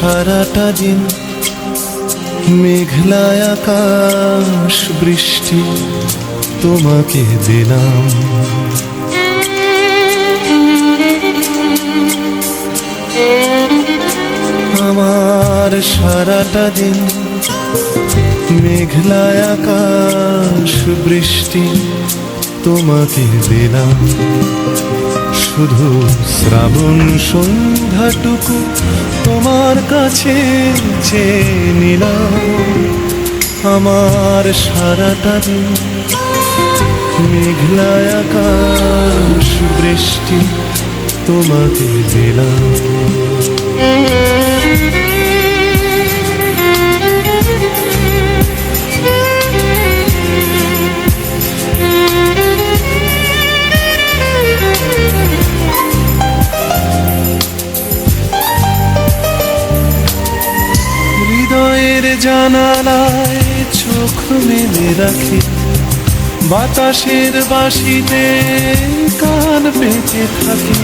সারাটা দিন মেঘলা আকাশ বৃষ্টি তোমাকে দিলাম। আমার সারাটা দিন মেঘলা আকাশ বৃষ্টি তোমাকে দিলাম। শুধু শ্রাবণ সন্ধ্যাটুকু তোমার কাছে চেয়ে নিলাম। আমার সারাটা দিন মেঘলা আকাশ বৃষ্টি তোমাকে দিলাম। হৃদয়ের জানালায় চোখ মেলে রাখি, বাতাসের বাঁশিতে কান পেতে থাকি।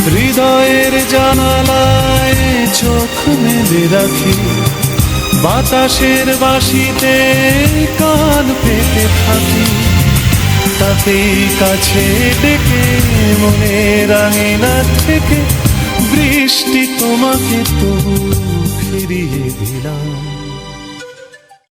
হৃদয়ের জানালায় চোখ মেলে রাখি, বাতাসের বাঁশিতে কান পেতে থাকি। তাতেই কাছে ডেকে মনের আঙিনা থেকে বৃষ্টি তোমাকে তো ফিরিয়ে দিলাম।